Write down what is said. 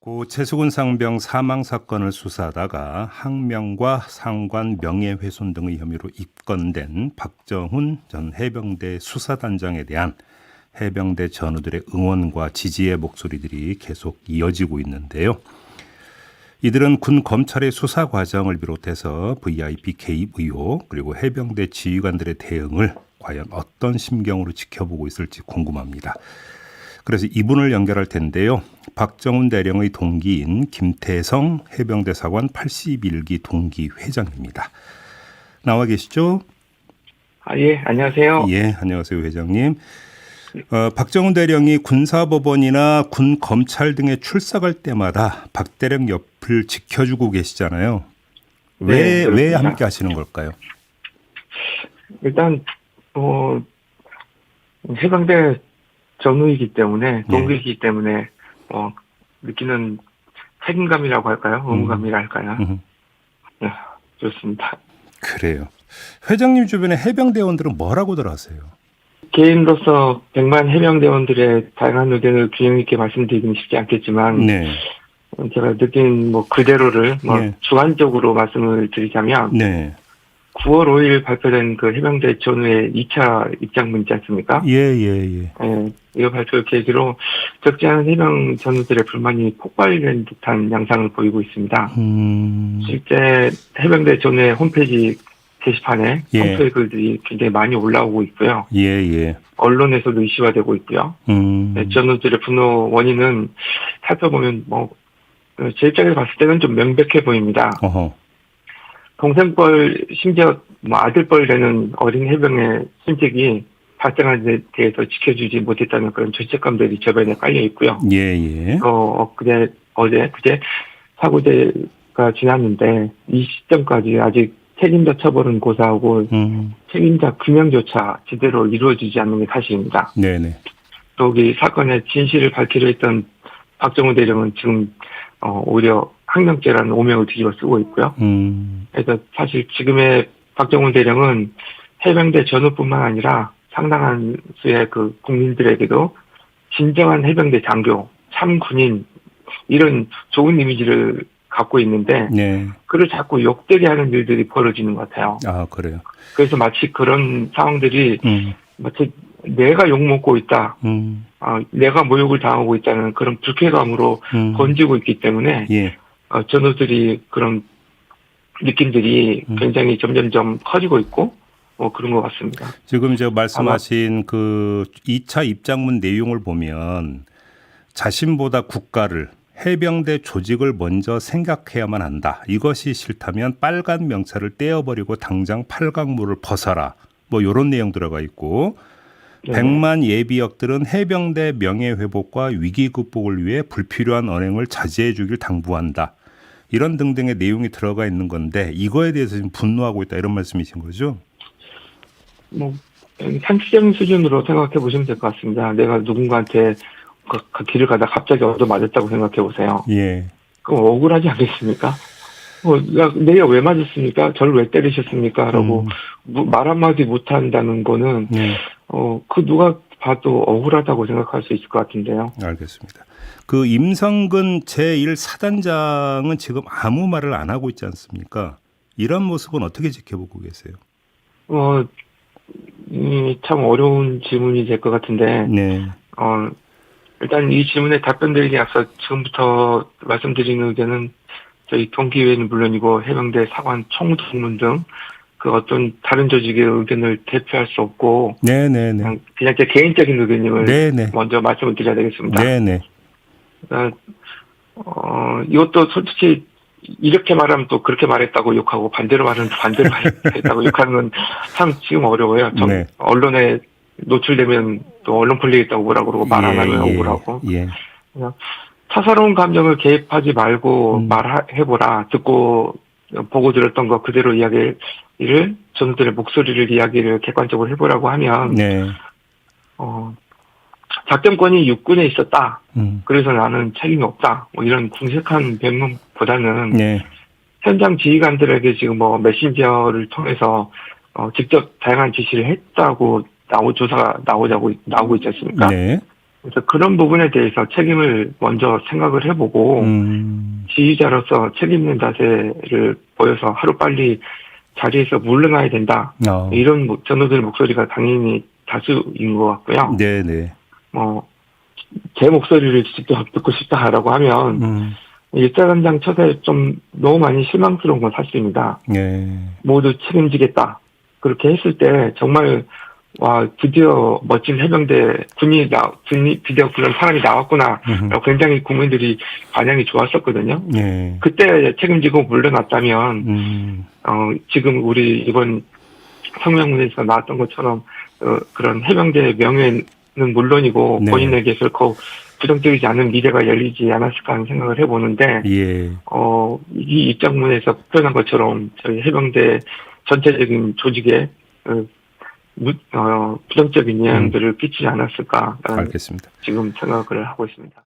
고 최수근 상병 사망 사건을 수사하다가 항명과 상관 명예훼손 등의 혐의로 입건된 박정훈 전 해병대 수사단장에 대한 해병대 전우들의 응원과 지지의 목소리들이 계속 이어지고 있는데요. 이들은 군 검찰의 수사 과정을 비롯해서 VIP 개입 의혹 그리고 해병대 지휘관들의 대응을 과연 어떤 심경으로 지켜보고 있을지 궁금합니다. 그래서 이분을 연결할 텐데요. 박정훈 대령의 동기인 김태성 해병대 사관 81기 동기 회장입니다. 나와 계시죠? 예, 안녕하세요. 예, 안녕하세요, 회장님. 박정훈 대령이 군사법원이나 군 검찰 등에 출석할 때마다 박 대령 옆을 지켜주고 계시잖아요. 왜 함께 하시는 걸까요? 일단 해병대 전우이기 때문에 동기이기 때문에 느끼는 책임감이라고 할까요? 의무감이라 할까요? 네, 좋습니다. 그래요. 회장님 주변에 해병대원들은 뭐라고들 하세요? 개인으로서 100만 해병대원들의 다양한 의견을 균형 있게 말씀드리기는 쉽지 않겠지만 네. 제가 느낀 그대로를 네. 주관적으로 말씀을 드리자면 네. 9월 5일 발표된 그 해병대 전우의 2차 입장문 있지 않습니까? 예. 이거 발표 계기로 적지 않은 해병 전우들의 불만이 폭발된 듯한 양상을 보이고 있습니다. 실제 해병대 전우의 홈페이지 게시판에 성토의 글들이 굉장히 많이 올라오고 있고요. 예. 언론에서도 이슈화되고 있고요. 전우들의 분노 원인은 살펴보면 제 입장에서 봤을 때는 좀 명백해 보입니다. 동생뻘 심지어 아들뻘 되는 어린 해병의 실직이 발생한 데 대해서 지켜주지 못했다는 그런 죄책감들이 저변에 깔려 있고요. 예. 그제 사고제가 지났는데 이 시점까지 아직 책임자 처벌은 고사하고 책임자 규명조차 제대로 이루어지지 않는 게 사실입니다. 네네. 또 이 사건의 진실을 밝히려 했던 박정훈 대령은 지금 오히려 항명죄라는 오명을 뒤집어 쓰고 있고요. 그래서 사실 지금의 박정훈 대령은 해병대 전우뿐만 아니라 상당한 수의 그 국민들에게도 진정한 해병대 장교, 참군인 이런 좋은 이미지를 갖고 있는데 그를 자꾸 욕되게 하는 일들이 벌어지는 것 같아요. 아, 그래요? 그래서 마치 그런 상황들이 마치 내가 욕먹고 있다, 내가 모욕을 당하고 있다는 그런 불쾌감으로 번지고 있기 때문에 전우들이 그런 느낌들이 굉장히 점점점 커지고 있고 그런 것 같습니다. 지금 이제 말씀하신 그 2차 입장문 내용을 보면 자신보다 국가를 해병대 조직을 먼저 생각해야만 한다. 이것이 싫다면 빨간 명찰을 떼어버리고 당장 팔각무를 벗어라. 이런 내용 들어가 있고 100만 예비역들은 해병대 명예회복과 위기 극복을 위해 불필요한 언행을 자제해 주길 당부한다. 이런 등등의 내용이 들어가 있는 건데 이거에 대해서 지금 분노하고 있다 이런 말씀이신 거죠? 상식적인 수준으로 생각해 보시면 될 것 같습니다. 내가 누군가한테 그 길을 가다 갑자기 얻어맞았다고 생각해 보세요. 그럼 억울하지 않겠습니까? 내가 왜 맞았습니까? 저를 왜 때리셨습니까? 라고 말 한마디 못한다는 거는 누가 봐도 억울하다고 생각할 수 있을 것 같은데요. 알겠습니다. 그 임성근 제1사단장은 지금 아무 말을 안 하고 있지 않습니까? 이런 모습은 어떻게 지켜보고 계세요? 참 어려운 질문이 될 것 같은데 일단 이 질문에 답변드리기 앞서 지금부터 말씀드리는 의견은 저희 동기회는 물론이고 해병대 사관 총동문 등 그 어떤 다른 조직의 의견을 대표할 수 없고 그냥 제 개인적인 의견임을 먼저 말씀을 드려야 되겠습니다. 이것도 솔직히 이렇게 말하면 또 그렇게 말했다고 욕하고 반대로 말하면 반대로 말했다고 욕하는 건 참 지금 어려워요. 언론에 노출되면 또 언론 풀리겠다고 뭐라 그러고 말 안 하면 억울하고 그냥 사사로운 감정을 개입하지 말고 말해보라. 듣고 보고 들었던 거 그대로 이야기를 전우들의 목소리를 이야기를 객관적으로 해보라고 하면 작전권이 육군에 있었다. 그래서 나는 책임이 없다. 이런 궁색한 변명보다는 현장 지휘관들에게 지금 메신저를 통해서 직접 다양한 지시를 했다고 조사가 나오고 있지 않습니까? 그래서 그런 부분에 대해서 책임을 먼저 생각을 해보고 지휘자로서 책임 있는 자세를 보여서 하루빨리 자리에서 물러나야 된다. 이런 전우들 목소리가 당연히 다수인 것 같고요. 네네. 제 목소리를 직접 듣고 싶다라고 하면 일사단장 처사에 좀 너무 많이 실망스러운 건 사실입니다. 모두 책임지겠다. 그렇게 했을 때 정말 와 드디어 멋진 해병대 드디어 그런 사람이 나왔구나. 굉장히 국민들이 반향이 좋았었거든요. 그때 책임지고 물러났다면 지금 우리 이번 성명문에서 나왔던 것처럼 그런 해병대 명예는 물론이고 본인에게 결코 부정적이지 않은 미래가 열리지 않았을까 하는 생각을 해보는데 이 입장문에서 표현한 것처럼 저희 해병대 전체적인 조직에 부정적인 영향들을 끼치지 않았을까 알겠습니다. 지금 생각을 하고 있습니다.